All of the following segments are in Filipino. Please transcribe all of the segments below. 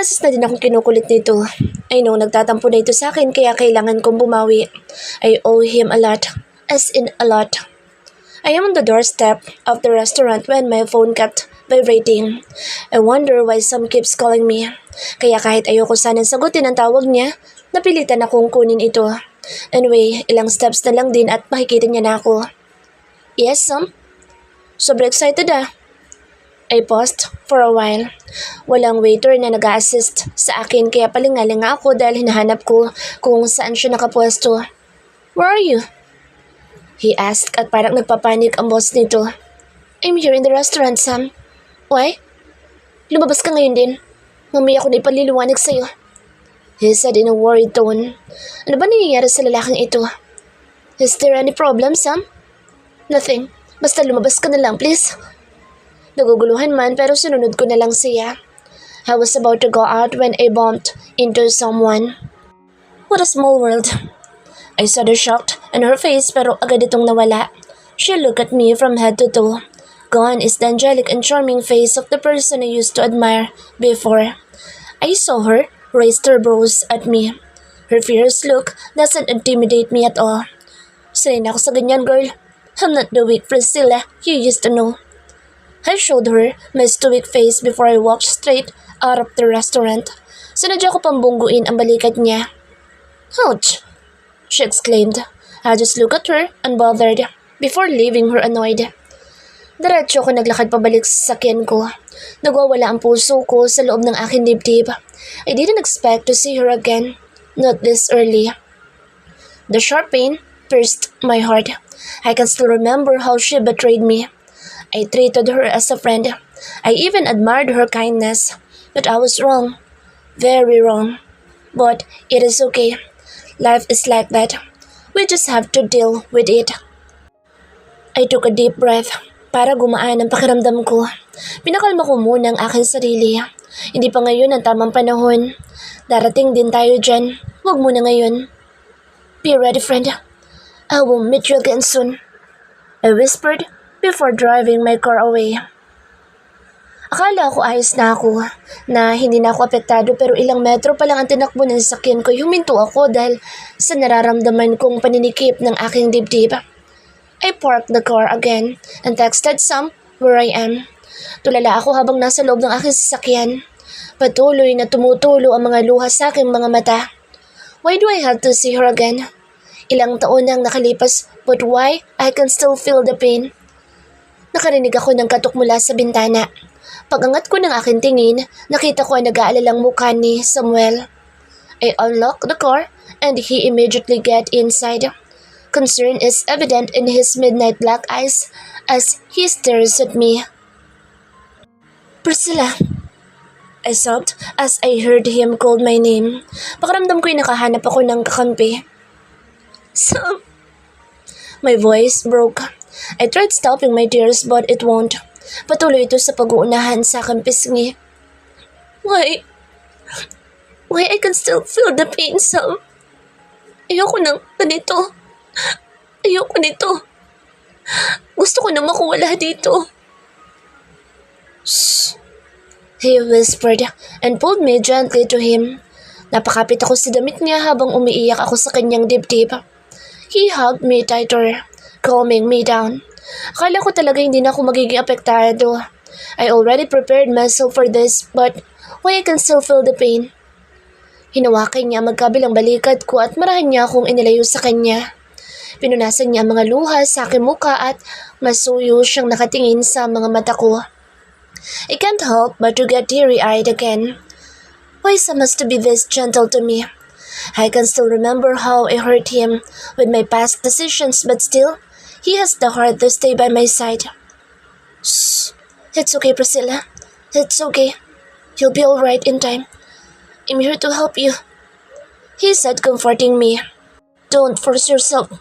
beses na din akong kinukulit nito. I know nagtatampo na ito sa akin kaya kailangan kong bumawi. I owe him a lot. As in a lot. I am on the doorstep of the restaurant when my phone kept vibrating. I wonder why Sam keeps calling me. Kaya kahit ayoko sanang sagutin ang tawag niya, napilitan akong kunin ito. Anyway, ilang steps na lang din at makikita niya na ako. Yes, Sam? Sobrang excited ah. I paused for a while. Walang waiter na nag-a-assist sa akin kaya palingalinga ako dahil hinahanap ko kung saan siya nakapwesto. Where are you? He asked at parang nagpapanik ang boss nito. I'm here in the restaurant, Sam. Why? Lumabas ka ngayon din. Mamaya ako na ipaliliwanag sa'yo. He said in a worried tone. Ano ba nangyayari sa lalaking ito? Is there any problem, Sam? Nothing. Basta lumabas ka na lang, please. Naguguluhan man pero sinunod ko na lang siya. I was about to go out when I bumped into someone. What a small world. I saw the shocked on her face pero agad itong nawala. She looked at me from head to toe. Gone is the angelic and charming face of the person I used to admire before. I saw her raise her brows at me. Her fierce look doesn't intimidate me at all. Sanay na ako sa ganyan, girl. I'm not the weak Priscilla you used to know. I showed her my stoic face before I walked straight out of the restaurant. Sinadya ko pambungguin ang balikat niya. Ouch! She exclaimed. I just looked at her unbothered before leaving her annoyed. Diretso ko naglakad pabalik sa sakyan ko. Nagwawala ang puso ko sa loob ng aking dibdib. I didn't expect to see her again. Not this early. The sharp pain pierced my heart. I can still remember how she betrayed me. I treated her as a friend. I even admired her kindness. But I was wrong. Very wrong. But it is okay. Life is like that. We just have to deal with it. I took a deep breath para gumaan ang pakiramdam ko. Pinakalma ko muna ang aking sarili. Hindi pa ngayon ang tamang panahon. Darating din tayo dyan. Huwag muna ngayon. Be ready, friend. I will meet you again soon. I whispered before driving my car away. Akala ko ayos na ako, na hindi na ako apektado pero ilang metro pa lang ang tinakbo ng sasakyan ko. Huminto ako dahil sa nararamdaman kong paninikip ng aking dibdib. I parked the car again and texted Sam where I am. Tulala ako habang nasa loob ng aking sasakyan. Patuloy na tumutulo ang mga luha sa aking mga mata. Why do I have to see her again? Ilang taon nang nakalipas but why I can still feel the pain. Nakarinig ako ng katok mula sa bintana. Pag-angat ko ng aking tingin, nakita ko ang nag-aalalang mukha ni Samuel. I unlocked the car and he immediately got inside. Concern is evident in his midnight black eyes as he stares at me. Priscilla! I sobbed as I heard him call my name. Pakiramdam ko'y nakahanap ako ng kakampi. Sam! My voice broke. I tried stopping my tears but it won't. Patuloy ito sa pag-uunahan sa aking pisngi. Why? Why I can still feel the pain, Sam? Ayoko nang ganito. Ayoko nito. Gusto ko na makuwala dito. Shh. He whispered and pulled me gently to him. Napakapit ako sa damit niya habang umiiyak ako sa kanyang dibdib. He hugged me tighter, calming me down. Akala ko talaga hindi na ako magiging apektado. I already prepared myself for this, but why I can still feel the pain? Hinawakan niya magkabilang balikat ko at marahan niya akong inilayo sa kanya. Pinunasan niya ang mga luha sa aking muka at masuyo siyang nakatingin sa mga mata ko. I can't help but to get teary-eyed again. Why Sam has to be this gentle to me? I can still remember how I hurt him with my past decisions, but still, he has the heart to stay by my side. Shh. It's okay, Priscilla. It's okay. You'll be alright in time. I'm here to help you. He said, comforting me. Don't force yourself.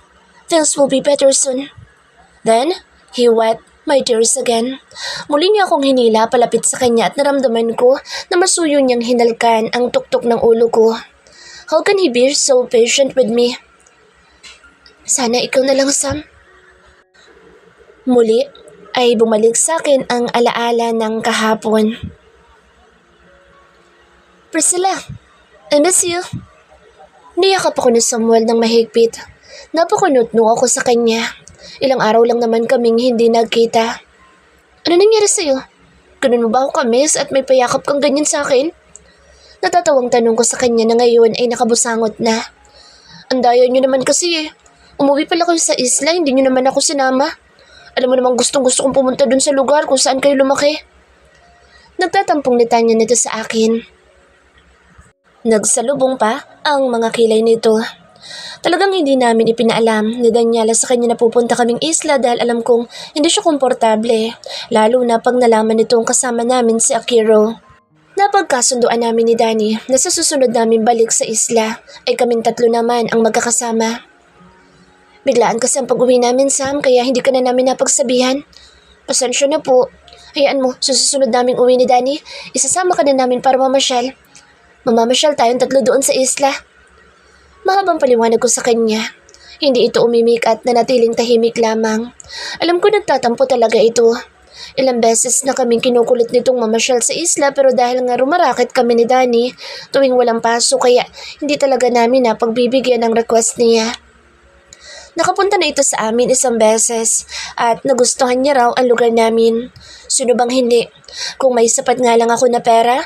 Things will be better soon. Then, he wet my tears again. Muli niya akong hinila palapit sa kanya at naramdaman ko na masuyo niyang hinalkan ang tuktok ng ulo ko. How can he be so patient with me? Sana ikaw na lang, Sam. Muli ay bumalik sa akin ang alaala ng kahapon. Priscilla, I miss you. Niyakap ako ni Samuel ng mahigpit. Napakunot-no ako sa kanya. Ilang araw lang naman kaming hindi nagkita. Ano nangyari sa'yo? Ganun mo ba ako kamiss at may payakap kang ganyan sa akin? Natatawang tanong ko sa kanya na ngayon ay nakabusangot na. Andaya niyo naman kasi eh. Umuwi pala kayo sa isla, hindi niyo naman ako sinama. Alam mo namang gustong-gusto kong pumunta dun sa lugar kung saan kayo lumaki. Nagtatampong litanya nito sa akin. Nagsalubong pa ang mga kilay nito. Talagang hindi namin ipinaalam ni Daniela sa kanya na pupunta kaming isla dahil alam kong hindi siya komportable, lalo na pag nalaman nitong kasama namin si Akiro. Napagkasunduan namin ni Danny na sa susunod namin balik sa isla ay kaming tatlo naman ang magkakasama. Biglaan kasi ang pag-uwi namin, Sam, kaya hindi ka na namin napagsabihan. Pasensya na po. Hayaan mo, sa susunod naming uwi ni Danny, isasama ka na namin para mamasyal. Mamamasyal tayong tatlo doon sa isla. Mahabang paliwanag ko sa kanya. Hindi ito umimik at nanatiling tahimik lamang. Alam ko nagtatampo talaga ito. Ilang beses na kaming kinukulit nitong mamasyal sa isla pero dahil nga rumarakit kami ni Danny tuwing walang paso kaya hindi talaga namin napagbibigyan ng request niya. Nakapunta na ito sa amin isang beses at nagustuhan niya raw ang lugar namin. Sino bang hindi? Kung may sapat nga lang ako na pera,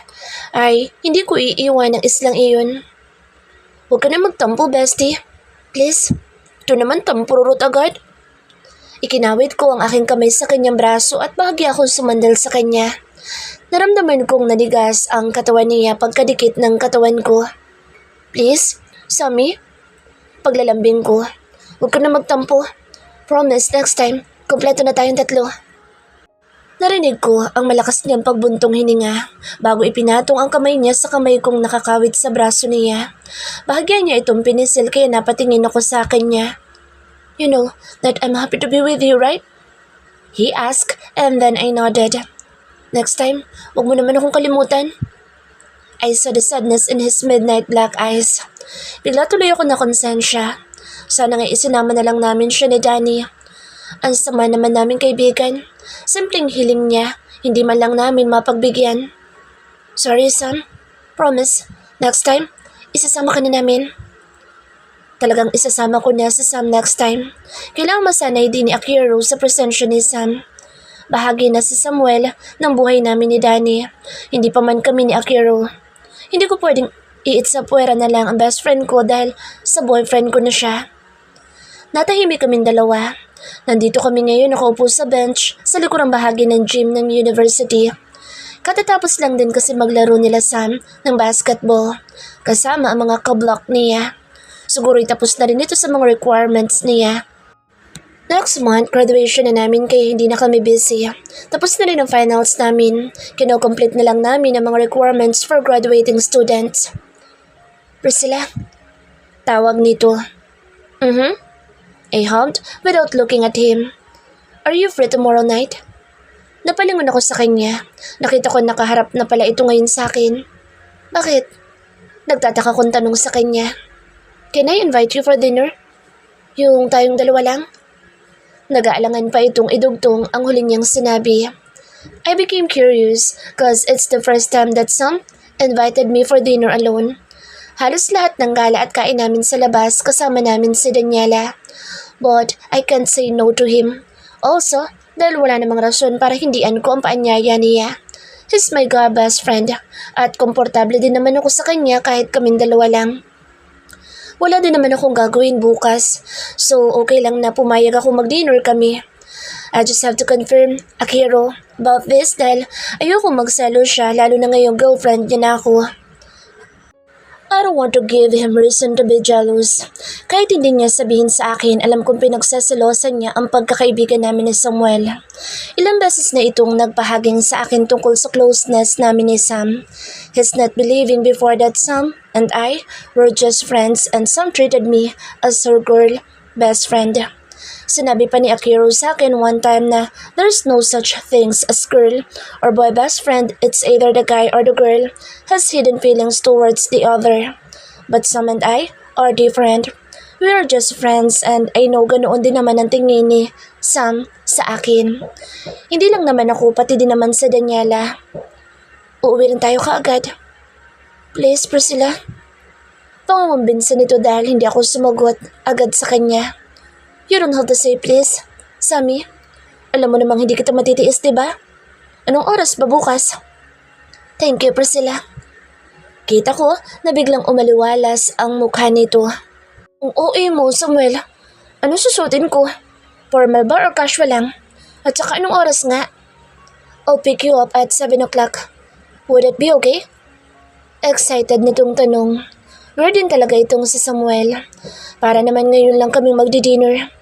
ay hindi ko iiwan ang islang iyon. Huwag ka na magtampo, bestie. Please. Ito naman tampururot agad. Ikinawit ko ang aking kamay sa kanyang braso at bahagya akong sumandal sa kanya. Naramdaman kong nanigas ang katawan niya pagkadikit ng katawan ko. Please, Sammy. Paglalambing ko. Huwag ka na magtampo. Promise, next time, kompleto na tayong tatlo. Narinig ko ang malakas niyang pagbuntong hininga bago ipinatong ang kamay niya sa kamay kong nakakawit sa braso niya. Bahagya niya itong pinisil kaya napatingin ako sa akin niya. You know that I'm happy to be with you, right? He asked and then I nodded. Next time, huwag mo naman akong kalimutan. I saw the sadness in his midnight black eyes. Bigla tuloy ako na konsensya. Sana nga isinama na lang namin siya ni Danny. Ang sama naman namin kaibigan. Simpleng hiling niya, hindi man lang namin mapagbigyan. Sorry, Sam. Promise, next time, isasama ka na namin. Talagang isasama ko na sa Sam next time. Kailangan masanay din ni Akiro sa presensya ni Sam. Bahagi na si Samuel ng buhay namin ni Danny. Hindi pa man kami ni Akiro. Hindi ko pwedeng iitsapuera na lang ang best friend ko dahil sa boyfriend ko na siya. Natahimik kaming dalawa. Nandito kami ngayon nakaupo sa bench sa likurang bahagi ng gym ng university. Katatapos lang din kasi maglaro nila Sam ng basketball kasama ang mga kablock niya. Siguro tapos na rin ito sa mga requirements niya. Next month, graduation na namin kaya hindi na kami busy. Tapos na rin ang finals namin. Kino-complete na lang namin ang mga requirements for graduating students. Priscilla, tawag nito. I humped without looking at him. Are you free tomorrow night? Napalingon ako sa kanya. Nakita ko nakaharap na pala ito ngayon sa akin. Bakit? Nagtataka kong tanong sa kanya. Can I invite you for dinner? Yung tayong dalawa lang? Nag-aalangan pa itong idugtong ang huli niyang sinabi. I became curious cause it's the first time that Sam invited me for dinner alone. Halos lahat ng gala at kain namin sa labas kasama namin si Daniela. But I can't say no to him. Also, dahil wala namang rason para hindian ko ang paanyaya niya. He's my god best friend at komportable din naman ako sa kanya kahit kaming dalawa lang. Wala din naman akong gagawin bukas, so okay lang na pumayag ako mag-dinner kami. I just have to confirm, Akiro, about this dahil ayoko magsalo siya lalo na ngayong girlfriend niya na ako. I don't want to give him reason to be jealous. Kahit hindi niya sabihin sa akin, alam kong pinagsaselosan niya ang pagkakaibigan namin ni Samuel. Ilang beses na itong nagpahaging sa akin tungkol sa closeness namin ni Sam. He's not believing before that Sam and I were just friends and Sam treated me as her girl best friend. Sinabi pa ni Akiro sa akin one time na there's no such things as girl or boy best friend, it's either the guy or the girl has hidden feelings towards the other. But Sam and I are different. We are just friends and I know ganoon din naman ang tingin ni Sam sa akin. Hindi lang naman ako, pati din naman sa Daniela. Uuwi rin tayo kaagad. Please, Priscilla. Pangungumbinsa nito dahil hindi ako sumagot agad sa kanya. You don't have to say please. Sammy, alam mo namang hindi kita matitiis, diba? Anong oras ba bukas? Thank you, Priscilla. Kita ko na biglang umaliwalas ang mukha nito. Ang OA mo, Samuel. Anong susutin ko? Formal ba or casual lang? At saka anong oras nga? I'll pick you up at 7 o'clock. Would it be okay? Excited nitong tanong. Weird din talaga itong si Samuel. Para naman ngayon lang kami magdi-dinner.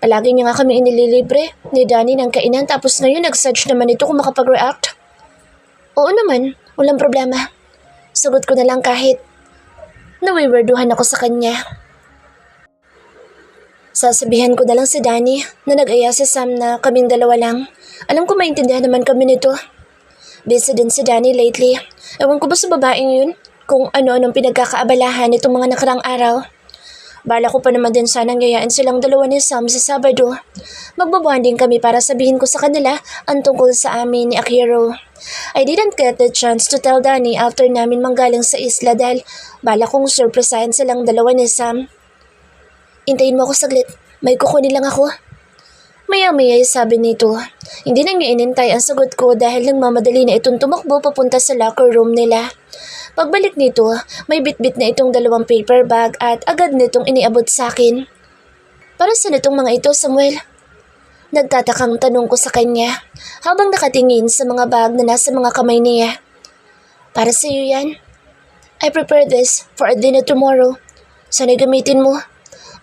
Palagi niya nga kami inililibre ni Danny ng kainan tapos ngayon nag-search naman ito kung makapag-react. Oo naman, walang problema. Sagot ko na lang kahit nawiwerduhan ako sa kanya. Sasabihan ko na lang si Danny na nag-aya si Sam na kaming dalawa lang. Alam ko maintindihan naman kami nito. Busy din si Danny lately. Ewan ko ba sa babaeng yun kung ano-anong pinagkakaabalahan itong mga nakarang araw. Bala ko pa naman din sanang yayain silang dalawa ni Sam sa Sabado. Magbabonding kami para sabihin ko sa kanila ang tungkol sa amin ni Akiro. I didn't get the chance to tell Danny after namin manggaling sa isla dahil bala kong surpresahin silang dalawa ni Sam. Intayin mo ako saglit, may kukunin lang ako. Maya-maya sabi nito. Hindi na niya inintay ang sagot ko dahil nagmamadali na itong tumakbo papunta sa locker room nila. Pagbalik nito, may bitbit na itong dalawang paper bag at agad nitong iniabot sa akin. Para saan itong mga ito, Samuel? Nagtatakang tanong ko sa kanya habang nakatingin sa mga bag na nasa mga kamay niya. Para sa iyo yan. I prepared this for a dinner tomorrow. Sana'y gamitin mo.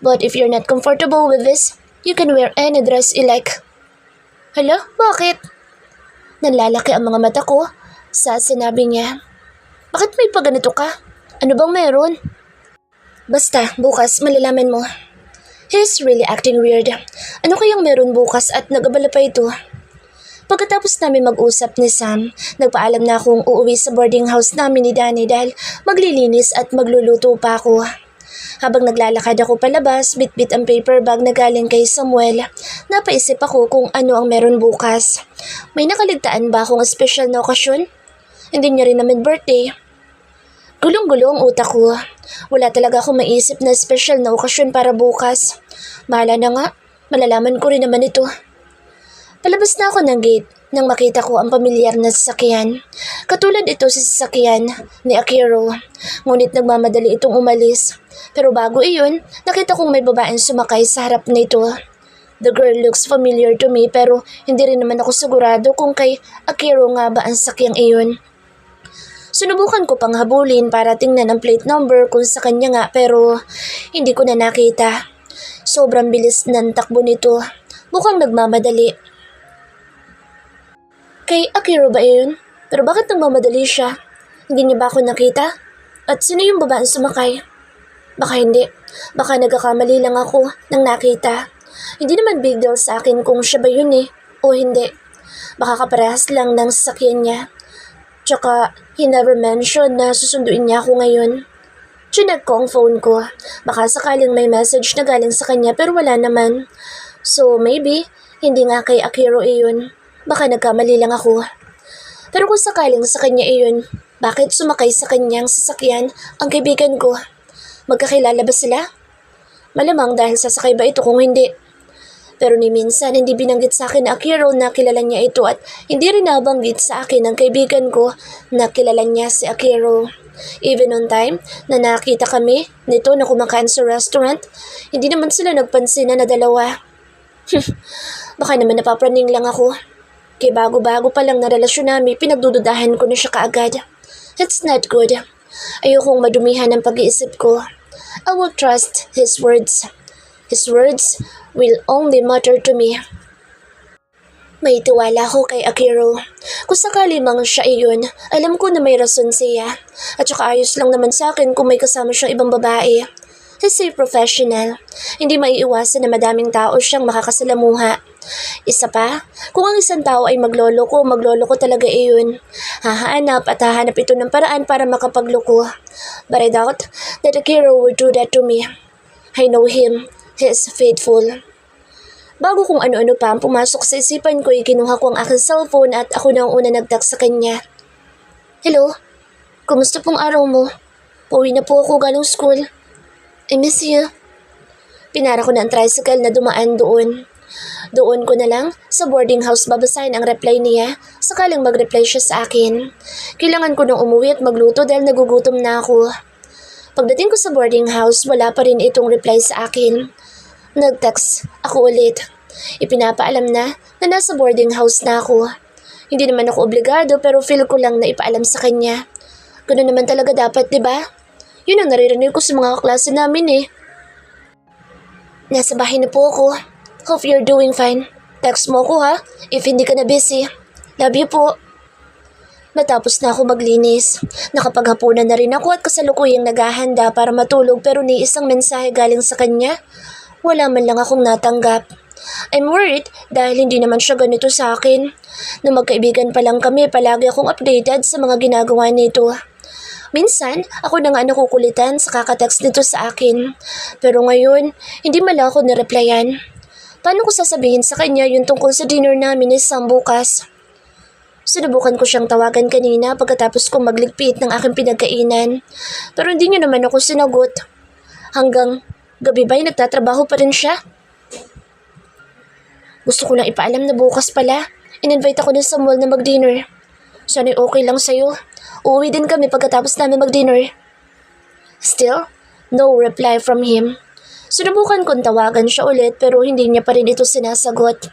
But if you're not comfortable with this, you can wear any dress you like. Hala, bakit? Nanlalaki ang mga mata ko sa sinabi niya. Bakit may paganito ka? Ano bang meron? Basta, bukas malalaman mo. He's really acting weird. Ano kayang meron bukas at nag-abala pa ito? Pagkatapos namin mag-usap ni Sam, nagpaalam na akong uuwi sa boarding house namin ni Danny dahil maglilinis at magluluto pa ako. Habang naglalakad ako palabas, bitbit ang paper bag na galing kay Samuel, napaisip ako kung ano ang meron bukas. May nakaligtaan ba akong espesyal na okasyon? Hindi niya rin naman birthday. Gulong-gulo ang utak ko. Wala talaga akong maisip na espesyal na okasyon para bukas. Bahala na nga, malalaman ko rin naman ito. Palabas na ako ng gate nang makita ko ang pamilyar na sasakyan. Katulad ito sa sasakyan ni Akiro, ngunit nagmamadali itong umalis. Pero bago iyon, nakita kong may babaeng sumakay sa harap nito. The girl looks familiar to me pero hindi rin naman ako sigurado kung kay Akiro nga ba ang sakyang iyon. Sinubukan ko pang habulin para tingnan ang plate number kung sa kanya nga pero hindi ko na nakita. Sobrang bilis ng takbo nito. Mukhang nagmamadali. Kay Akiro ba yun? Pero bakit nagmamadali siya? Hindi niya ba ako nakita? At sino yung babaeng sumakay? Baka hindi. Baka nagkakamali lang ako nang nakita. Hindi naman big deal sa akin kung siya ba yun o hindi. Baka kaparehas lang ng sasakyan niya. Tsaka, he never mentioned na susunduin niya ako ngayon. Chinag ko ang phone ko. Baka sakaling may message na galing sa kanya pero wala naman. So, maybe, hindi nga kay Akiro iyon. Baka nagkamali lang ako. Pero kung sakaling sa kanya iyon, bakit sumakay sa kanyang sasakyan ang kaibigan ko? Magkakilala ba sila? Malamang dahil sasakay ba ito kung hindi? Pero ni minsan hindi binanggit sa akin na Akiro na kilala niya ito at hindi rin nabanggit sa akin ng kaibigan ko na kilala niya si Akiro. Even on time na nakita kami nito na kumakain sa restaurant, hindi naman sila nagpansin na dalawa. Baka naman napapraning lang ako. Kaya bago-bago pa lang na relasyon namin, pinagdududahan ko na siya kaagad. It's not good. Ayokong madumihan ang pag-iisip ko. I will trust his words. His words will only matter to me. May tiwala ko kay Akiro. Kung sakali mang siya iyon, alam ko na may rason siya. At saka ayos lang naman sa akin kung may kasama siyang ibang babae. He's a professional. Hindi maiiwasan na madaming tao siyang makakasalamuha. Isa pa, kung ang isang tao ay magloloko talaga iyon. Hahanap at hahanap ito ng paraan para makapagloko. But I doubt that Akiro would do that to me. I know him. He is faithful. Bago kung ano-ano pa ang pumasok sa isipan ko, kinuha ko ang aking cellphone at ako na ang una nag-text sa kanya. Hello? Kumusta pong araw mo? Pauwi na po ako galing school. I miss you. Pinara ko na ang tricycle na dumaan doon. Doon ko na lang sa boarding house babasahin ang reply niya sakaling mag-reply siya sa akin. Kailangan ko nang umuwi at magluto dahil nagugutom na ako. Pagdating ko sa boarding house, wala pa rin itong reply sa akin. Nag-text ako ulit. Ipinapaalam na nasa boarding house na ako. Hindi naman ako obligado pero feel ko lang na ipaalam sa kanya. Ganun naman talaga dapat, di ba? Yun ang naririnig ko sa mga kaklase namin eh. Nasa bahay na po ako. Hope you're doing fine. Text mo ko ha, if hindi ka na busy. Love you po. Matapos na ako maglinis. Nakapaghapunan na rin ako at kasalukuyang naghahanda para matulog pero ni isang mensahe galing sa kanya. Wala man lang akong natanggap. I'm worried dahil hindi naman siya ganito sa akin. Nung magkaibigan pa lang kami, palagi akong updated sa mga ginagawa nito. Minsan, ako na nga nakukulitan sa kakatext nito sa akin. Pero ngayon, hindi man lang ako nireplyan. Paano ko sasabihin sa kanya yung tungkol sa dinner namin ni Sam bukas? Sinubukan ko siyang tawagan kanina pagkatapos kong magligpit ng aking pinagkainan. Pero hindi niya naman ako sinagot. Hanggang gabi ba'y nagtatrabaho pa rin siya? Gusto ko lang ipaalam na bukas pala. In-invite ako na sa mall na mag-dinner. Sana'y okay lang sa'yo. Uuwi din kami pagkatapos namin mag-dinner. Still, no reply from him. Sinubukan kong tawagan siya ulit pero hindi niya pa rin ito sinasagot.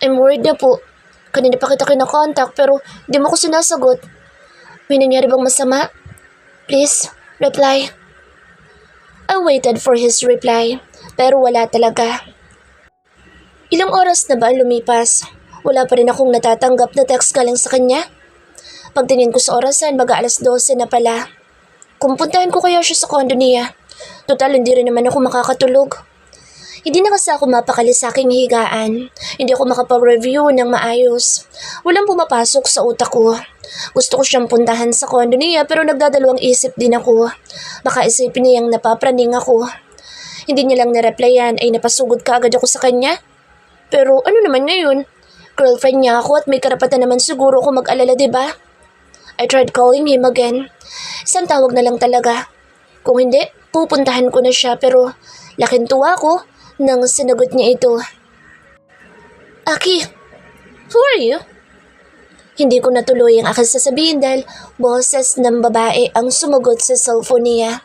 I'm worried na po. Kanina pa kita kinakontak pero hindi mo ko sinasagot. May nangyari bang masama? Please, reply. I waited for his reply pero wala talaga. Ilang oras na ba lumipas? Wala pa rin akong natatanggap na text galing sa kanya. Pagtingin ko sa orasan, mag-aalas 12 na pala. Kung puntahan ko kaya siya sa condo niya. Total, hindi rin naman ako makakatulog. Hindi na kasi ako mapakali sa aking higaan. Hindi ako makapag-review ng maayos. Walang pumapasok sa utak ko. Gusto ko siyang puntahan sa condo niya pero nagdadalawang isip din ako. Baka isipin niyang napapraning ako. Hindi niya lang na-replyan ay napasugod ka agad ako sa kanya. Pero ano naman ngayon? Girlfriend niya ako at may karapatan naman siguro ako mag-alala, diba? I tried calling him again. Isang tawag na lang talaga. Kung hindi, pupuntahan ko na siya pero laking tuwa ko nang sinagot niya ito. Aki, who are you? Hindi ko natuloy ang aking sasabihin dahil boses ng babae ang sumagot sa cellphone niya.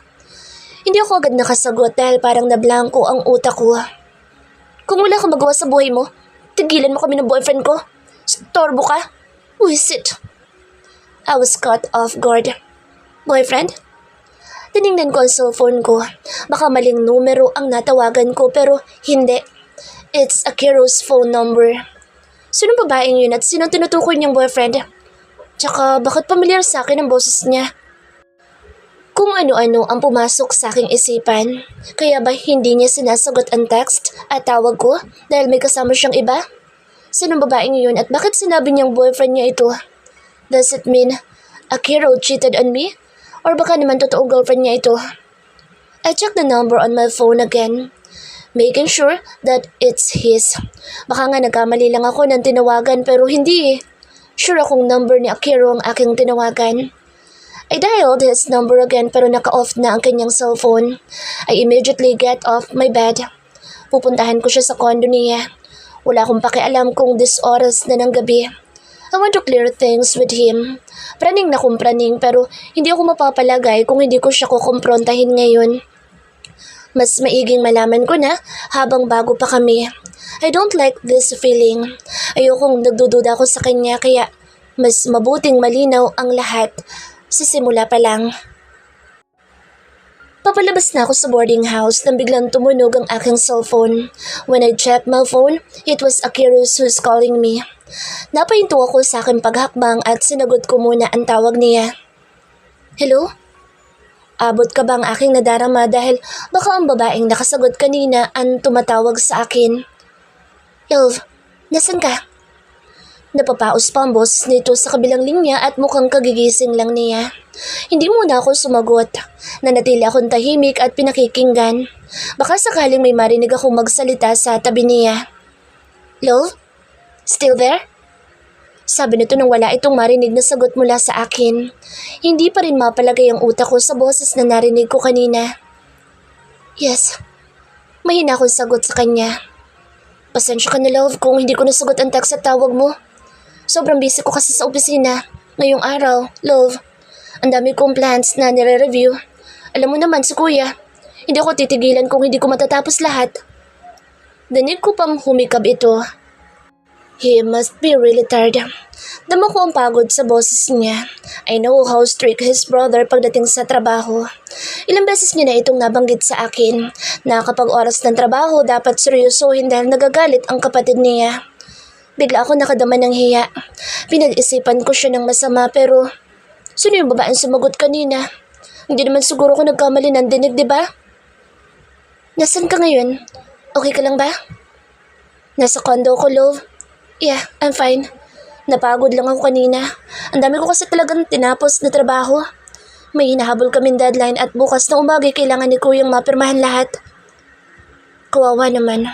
Hindi ako agad nakasagot dahil parang nablangko ang utak ko. Kung wala kang magawa sa buhay mo, tigilan mo kami ng boyfriend ko. Storbo ka. Who is it? I was caught off guard. Boyfriend? Tiningnan ko ang cellphone ko. Baka maling numero ang natawagan ko pero hindi. It's Akiro's phone number. Sinong babaeng yun at sinong tinutukoy niyang boyfriend? Tsaka bakit pamilyar sa akin ang boses niya? Kung ano-ano ang pumasok sa aking isipan. Kaya ba hindi niya sinasagot ang text at tawag ko dahil may kasama siyang iba? Sinong babaeng yun at bakit sinabi niyang boyfriend niya ito? Does it mean Akiro cheated on me? Or baka naman totoong girlfriend niya ito? I checked the number on my phone again, making sure that it's his. Baka nga nagkamali lang ako ng tinawagan pero hindi eh. Sure akong number ni Akiro ang aking tinawagan. I dialed his number again pero naka-off na ang kanyang cellphone. I immediately get off my bed. Pupuntahan ko siya sa condo niya. Wala akong pakialam kung this oras na ng gabi. I want to clear things with him. Praning na kung praning pero hindi ako mapapalagay kung hindi ko siya kukumprontahin ngayon. Mas maiging malaman ko na habang bago pa kami. I don't like this feeling. Ayokong nagdududa ako sa kanya kaya mas mabuting malinaw ang lahat sa simula pa lang. Papalabas na ako sa boarding house nang biglang tumunog ang aking cellphone. When I checked my phone, it was Akiros who's calling me. Napahinto ako sa aking paghakbang at sinagot ko muna ang tawag niya. Hello? Abot ka ba ang aking nadarama dahil baka ang babaeng nakasagot kanina ang tumatawag sa akin? Love, nasan ka? Napapaos pa ang boses nito sa kabilang linya at mukhang kagigising lang niya. Hindi muna ako sumagot. Nanatili akong tahimik at pinakikinggan. Baka sakaling may marinig akong magsalita sa tabi niya. Love? Still there? Sabi nito nang wala itong marinig na sagot mula sa akin. Hindi pa rin mapalagay ang utak ko sa boses na narinig ko kanina. Yes, mahina akong sagot sa kanya. Pasensya ka na love kung hindi ko nasagot ang text at tawag mo. Sobrang busy ko kasi sa opisina. Ngayong araw, love, ang dami kong plans na nire-review. Alam mo naman si kuya, hindi ako titigilan kung hindi ko matatapos lahat. Danig ko pang humikab ito. He must be really tired. Dama ko ang pagod sa boses niya. I know how strict his brother pagdating sa trabaho. Ilang beses niya na itong nabanggit sa akin na kapag oras ng trabaho dapat seryosohin dahil nagagalit ang kapatid niya. Bigla ako nakadama ng hiya. Pinag-isipan ko siya ng masama pero sino yung babaeng sumagot kanina? Hindi naman siguro ko nagkamali ng dinig, di ba? Nasaan ka ngayon? Okay ka lang ba? Nasa condo ko, love. Yeah, I'm fine. Napagod lang ako kanina. Ang dami ko kasi talagang tinapos na trabaho. May hinahabol kaming deadline at bukas na umaga kailangan ni Kuyang mapirmahan lahat. Kawawa naman.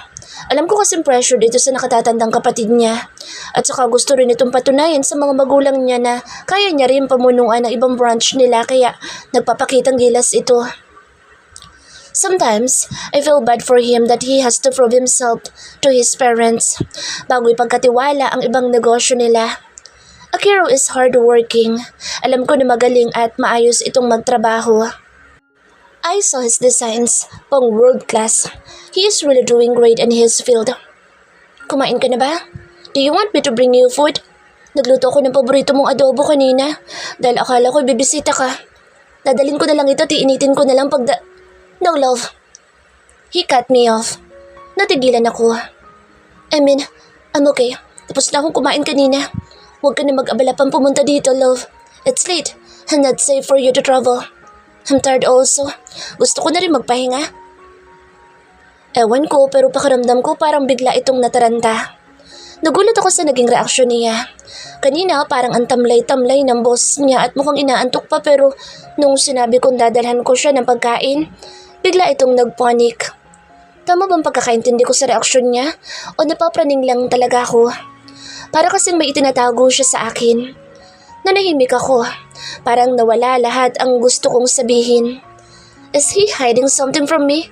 Alam ko kasing pressure dito sa nakatatandang kapatid niya. At saka gusto rin itong patunayan sa mga magulang niya na kaya niya rin pamunuan ng ibang branch nila kaya nagpapakitang gilas ito. Sometimes, I feel bad for him that he has to prove himself to his parents bago ipagkatiwala ang ibang negosyo nila. Akiro is hardworking. Alam ko na magaling at maayos itong magtrabaho. I saw his designs, pang world class. He is really doing great in his field. Kumain ka na ba? Do you want me to bring you food? Nagluto ako ng paborito mong adobo kanina dahil akala ko bibisita ka. Dadalhin ko na lang ito, tiinitin ko na lang No, love. He cut me off. Natigilan ako. I mean, I'm okay. Tapos na akong kumain kanina. Huwag ka na mag-abala pang pumunta dito, love. It's late and not safe for you to travel. I'm tired also. Gusto ko na rin magpahinga. Ewan ko pero pakiramdam ko parang bigla itong nataranta. Nagulat ako sa naging reaksyon niya. Kanina parang ang tamlay-tamlay ng boss niya at mukhang inaantok pa pero nung sinabi kong dadalhan ko siya ng pagkain, bigla itong nagpanik. Tama bang pagkakaintindi ko sa reaksyon niya o napapraning lang talaga ako? Para kasing may itinatago siya sa akin. Nanahimik ako. Parang nawala lahat ang gusto kong sabihin. Is he hiding something from me?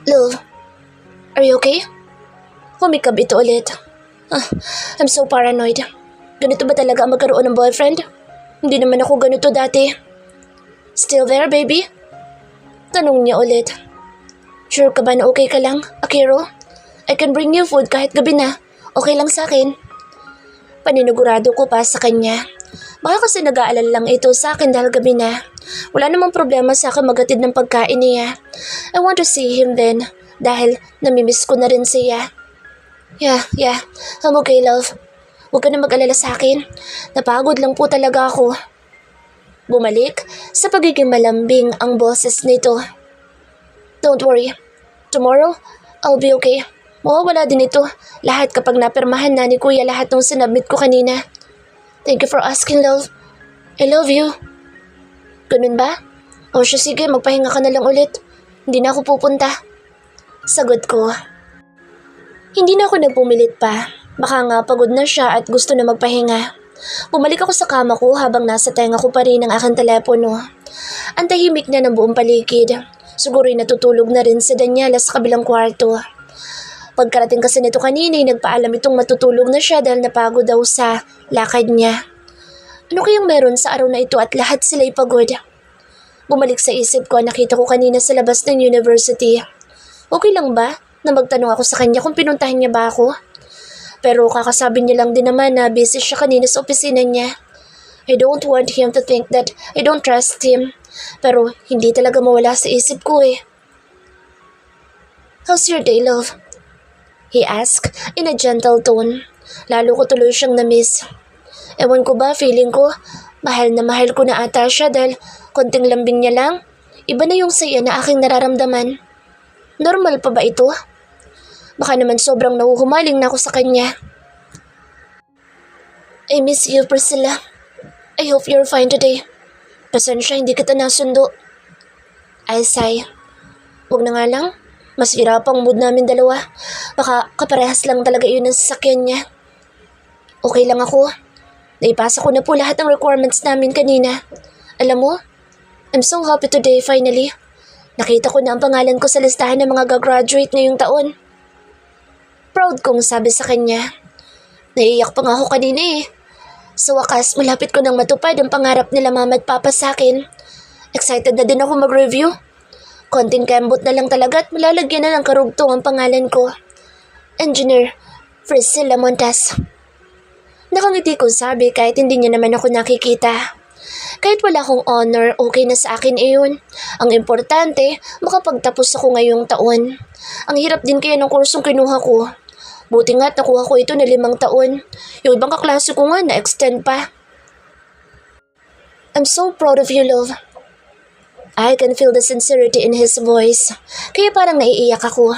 Love, are you okay? Humikab ito ulit. I'm so paranoid. Ganito ba talaga ang magkaroon ng boyfriend? Hindi naman ako ganito dati. Still there, baby? Tanong niya ulit. Sure ka ba na okay ka lang, Akiro? I can bring you food kahit gabi na. Okay lang sa akin. Paninigurado ko pa sa kanya. Baka kasi nag-aalala lang ito sa akin dahil gabi na. Wala namang problema sa akin maghatid ng pagkain niya. I want to see him then dahil namimiss ko na rin siya. Yeah, I'm okay, love. Huwag ka na mag-alala sa akin. Napagod lang po talaga ako. Bumalik sa pagiging malambing ang boses nito. Don't worry. Tomorrow, I'll be okay. Mawawala din ito. Lahat kapag napirmahan na ni Kuya lahat ng sinabmit ko kanina. Thank you for asking, love. I love you. Ganun ba? O siya, sige, magpahinga ka na lang ulit. Hindi na ako pupunta. Sagot ko. Hindi na ako nagpumilit pa. Baka nga pagod na siya at gusto na magpahinga. Bumalik ako sa kama ko habang nasa tenga ko pa rin ang aking telepono. Ang tahimik na ng buong paligid. Siguro'y natutulog na rin si Daniela sa kabilang kwarto. Pagkarating kasi nito kanina, nagpaalam itong matutulog na siya dahil napagod daw sa lakad niya. Ano kayang meron sa araw na ito at lahat sila'y pagod? Bumalik sa isip ko, nakita ko kanina sa labas ng university. Okay lang ba na magtanong ako sa kanya kung pinuntahan niya ba ako? Pero kakasabi niya lang din naman na busy siya kanina sa opisina niya. I don't want him to think that I don't trust him. Pero hindi talaga mawala sa isip ko eh. How's your day, love? He asked in a gentle tone. Lalo ko tuloy siyang na-miss. Ewan ko ba, feeling ko, mahal na mahal ko na ata siya dahil konting lambing niya lang. Iba na yung saya na aking nararamdaman. Normal pa ba ito? Baka naman sobrang nahuhumaling na ako sa kanya. I miss you, Priscilla. I hope you're fine today. Pasensya, hindi kita nasundo. I sigh. Huwag na nga lang. Masira pang mood namin dalawa. Baka kaparehas lang talaga yun ang sasakyan niya. Okay lang ako. Naipasa ko na po lahat ng requirements namin kanina. Alam mo, I'm so happy today finally. Nakita ko na ang pangalan ko sa listahan ng mga gagraduate ngayong taon. Proud kong sabi sa kanya. Naiiyak pa nga ako kanina eh. Sa wakas, malapit ko nang matupad ang pangarap nila mama at papa sa akin. Excited na din ako mag-review. Konting kembot na lang talaga at malalagyan na ng karugtong ang pangalan ko. Engineer Priscilla Montes. Nakangiti kong sabi kahit hindi niya naman ako nakikita. Kahit wala akong honor, okay na sa akin iyon. Ang importante, makapagtapos ako ngayong taon. Ang hirap din kaya ng kursong kinuha ko. Buti nga't nakuha ko ito na 5 taon. Yung ibang kaklase ko nga na-extend pa. I'm so proud of you, love. I can feel the sincerity in his voice. Kaya parang naiiyak ako.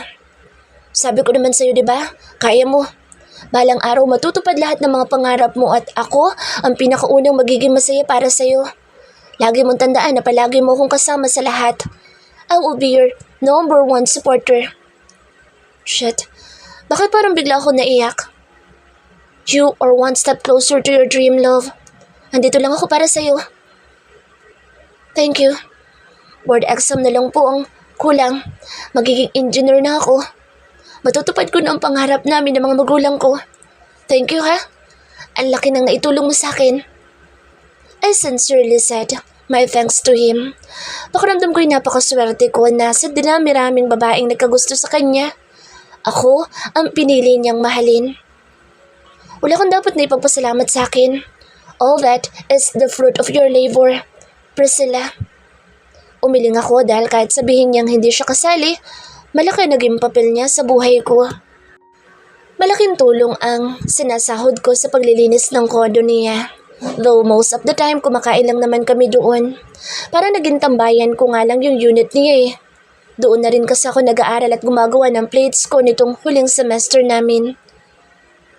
Sabi ko naman sa'yo, diba? Kaya mo. Balang araw matutupad lahat ng mga pangarap mo at ako ang pinakaunang magiging masaya para sa'yo. Lagi mong tandaan na palagi mo akong kasama sa lahat. I will be your #1 supporter. Shit. Bakit parang bigla ako naiyak? You are one step closer to your dream, love. Andito lang ako para sa'yo. Thank you. Board exam na lang po ang kulang. Magiging engineer na ako. Matutupad ko na ang pangarap namin ng mga magulang ko. Thank you ha. Ang laki nang naitulong mo sa akin. I sincerely said my thanks to him. Pakiramdam ko'y napakaswerte ko na sa dinami-raming babaeng nagkagusto sa kanya. Ako ang pinili niyang mahalin. Wala kang dapat na ipagpasalamat sa akin. All that is the fruit of your labor, Priscilla. Umiling ako dahil kahit sabihin niyang hindi siya kasali, malaki naging papel niya sa buhay ko. Malaking tulong ang sinasahod ko sa paglilinis ng kodo niya. Though most of the time kumakain lang naman kami doon. Para naging tambayan ko nga lang yung unit niya eh. Doon na rin kasi ako nag-aaral at gumagawa ng plates ko nitong huling semester namin.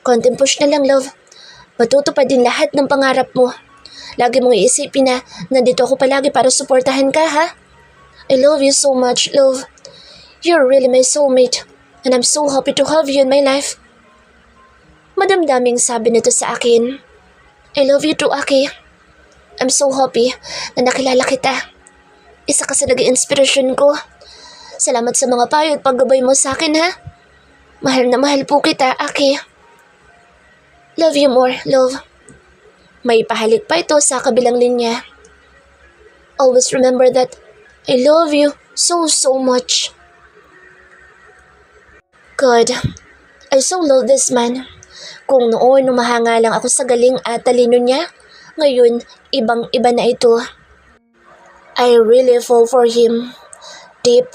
Konting push na lang, love. Matutupad din lahat ng pangarap mo. Lagi mong iisipin na nandito ako palagi para suportahan ka, ha? I love you so much, love. You're really my soulmate, and I'm so happy to have you in my life. Madamdaming sabi nito sa akin. I love you too, Aki. I'm so happy na nakilala kita. Isa ka sa naging inspirasyon ko. Salamat sa mga payo at paggabay mo sa akin, ha? Mahal na mahal po kita, Aki. Love you more, love. May pahalik pa ito sa kabilang linya. Always remember that I love you so much. God, I so love this man. Kung noon umahanga lang ako sa galing at talino niya, ngayon ibang-iba na ito. I really fall for him. Deep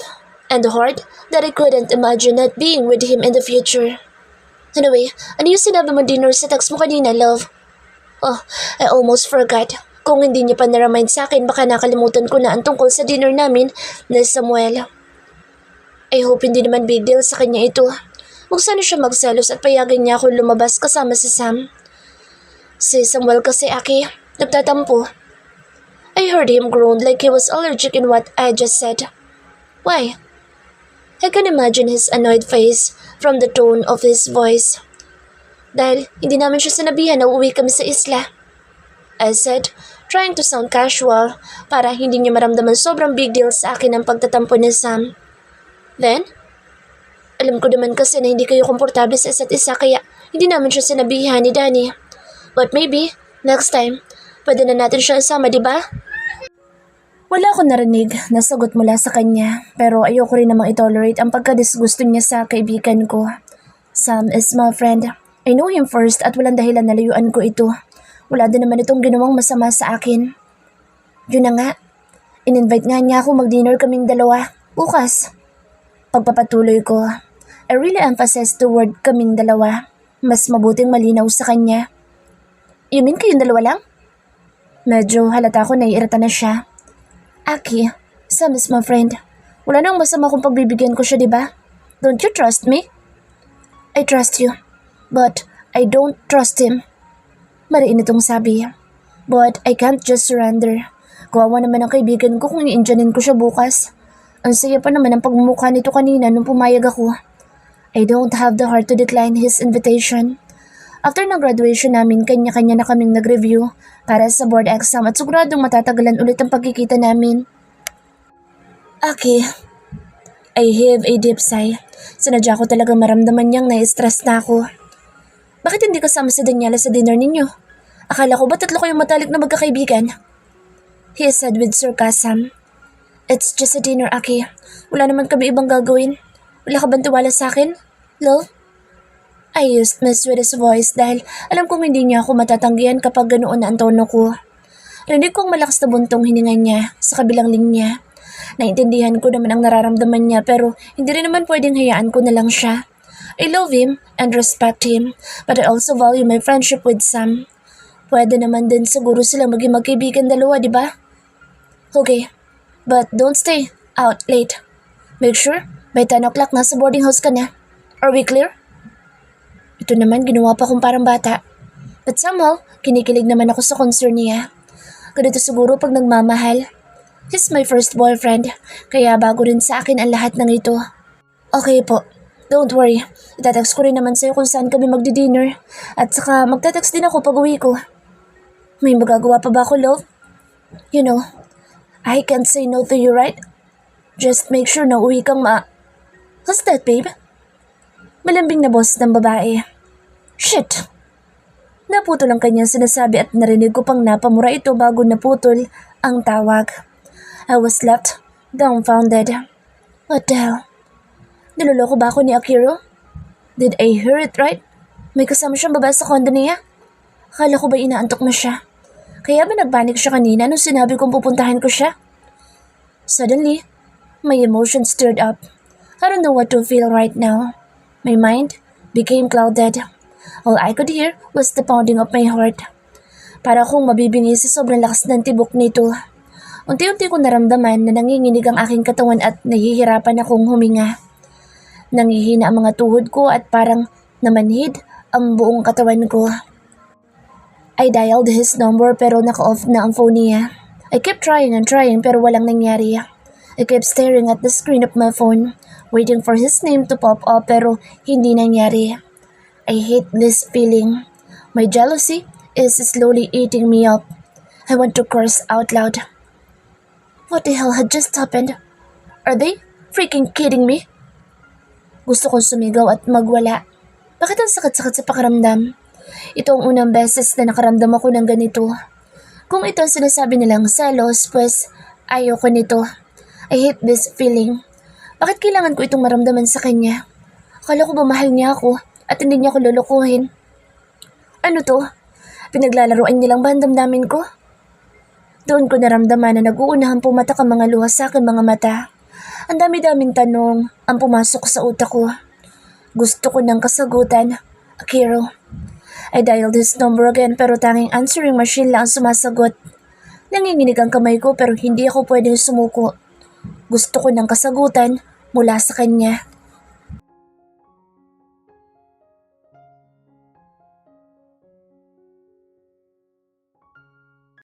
and hard that I couldn't imagine not being with him in the future. Anyway, ano yung sinabi mo dinner sa text mo kanina, love? Oh, I almost forgot. Kung hindi niya pa na-remind sa akin, baka nakalimutan ko na ang tungkol sa dinner namin na Samuel. I hope hindi naman big deal sa kanya ito. Huwag sana siya magselos at payagan niya ako lumabas kasama si Sam. Si Samuel kasi, Aki, nagtatampo. I heard him groan like he was allergic in what I just said. Why? I can imagine his annoyed face from the tone of his voice. Dahil hindi namin siya sinabihan na uuwi kami sa isla. I said, trying to sound casual para hindi niya maramdaman sobrang big deal sa akin ang pagtatampo ni Sam. Then, alam ko naman kasi na hindi kayo komportable sa isa't isa kaya hindi namin siya sinabihan ni Danny. But maybe, next time, pwede na natin siya isama, di ba? Wala akong narinig na sagot mula sa kanya, pero ayoko rin namang itolerate ang pagkadisgusto niya sa kaibigan ko. Sam is my friend. I know him first at walang dahilan na layuan ko ito. Wala din naman itong ginawang masama sa akin. Yun na nga, in-invite nga niya ako mag-dinner kaming dalawa, bukas. Pagpapatuloy ko, I really emphasize the word kaming dalawa. Mas mabuting malinaw sa kanya. You mean kayong dalawa lang? Medyo halata ko naiirita na siya. Aki, Sam is my friend. Wala nang masama kung pagbibigyan ko siya, diba? Don't you trust me? I trust you, but I don't trust him. Mariin itong sabi. But I can't just surrender. Kawawa naman ang kaibigan ko kung i-indyanin ko siya bukas. Ang saya pa naman ang pagmumukha nito kanina nung pumayag ako. I don't have the heart to decline his invitation. After ng graduation namin, kanya-kanya na kaming nag-review para sa board exam at siguradong matatagalan ulit ang pagkikita namin. Aki, I heave a deep sigh. Sinadya ko talaga maramdaman niyang na-stress na ako. Bakit hindi kasama si Daniela sa dinner ninyo? Akala ko ba tatlo kayong matalik na magkakaibigan? He said with sarcasm. It's just a dinner, Aki. Wala naman kami ibang gagawin. Wala ka bang tiwala sa akin, love? I used my sweetest voice dahil alam kong hindi niya ako matatanggihan kapag ganoon na ang tono ko. Rinig kong malakas na buntong hininga niya sa kabilang linya. Naintindihan ko naman ang nararamdaman niya pero hindi rin naman pwedeng hayaan ko na lang siya. I love him and respect him, but I also value my friendship with Sam. Pwede naman din siguro silang maging magkaibigan dalawa, di ba? Okay, but don't stay out late. Make sure by 10 o'clock nasa boarding house ka na. Are we clear? Ito naman ginawa pa kong parang bata. But somehow, kinikilig naman ako sa concern niya. Ganito siguro pag nagmamahal. He's my first boyfriend, kaya bago rin sa akin ang lahat ng ito. Okay po, don't worry. Itatext ko rin naman sa'yo kung saan kami magdi-dinner. At saka magtatext din ako pag uwi ko. May magagawa pa ba ako, love? You know, I can't say no to you, right? Just make sure na uwi kang What's that, babe? Malambing na boss ng babae. Shit! Naputol ang kanyang sinasabi at narinig ko pang napamura ito bago naputol ang tawag. I was left dumbfounded. What the hell? Niloloko ba ako ni Akiro? Did I hear it right? May kasama siyang babae sa condo niya? Akala ko ba inaantok na siya? Kaya ba nagpanik siya kanina nung sinabi kong pupuntahan ko siya? Suddenly, my emotions stirred up. I don't know what to feel right now. My mind became clouded. All I could hear was the pounding of my heart. Para akong mabibingi sa sobrang lakas ng tibok nito. Unti-unti ko naramdaman na nanginginig ang aking katawan at nahihirapan akong huminga. Nangihina ang mga tuhod ko at parang namanhid ang buong katawan ko. I dialed his number pero naka-off na ang phone niya. I kept trying and trying pero walang nangyari. I kept staring at the screen of my phone, waiting for his name to pop up pero hindi nangyari. I hate this feeling. My jealousy is slowly eating me up. I want to curse out loud. What the hell had just happened? Are they freaking kidding me? Gusto kong sumigaw at magwala. Bakit ang sakit-sakit sa pakiramdam? Ito ang unang beses na nakaramdam ako ng ganito. Kung ito ang sinasabi nilang selos, pues ayoko nito. I hate this feeling. Bakit kailangan ko itong maramdaman sa kanya? Akala ko ba mahal niya ako at hindi niya ako lulukuhin? Ano to? Pinaglalaroan niya lang ba ang damdamin ko? Doon ko naramdaman na nag-uunahan pumatak ang mga luha sa aking mga mata. Ang dami-daming tanong ang pumasok sa utak ko. Gusto ko ng kasagutan. Akiro. I dialed his number again pero tanging answering machine lang ang sumasagot. Nanginginig ang kamay ko pero hindi ako pwedeng sumuko. Gusto ko ng kasagutan mula sa kanya.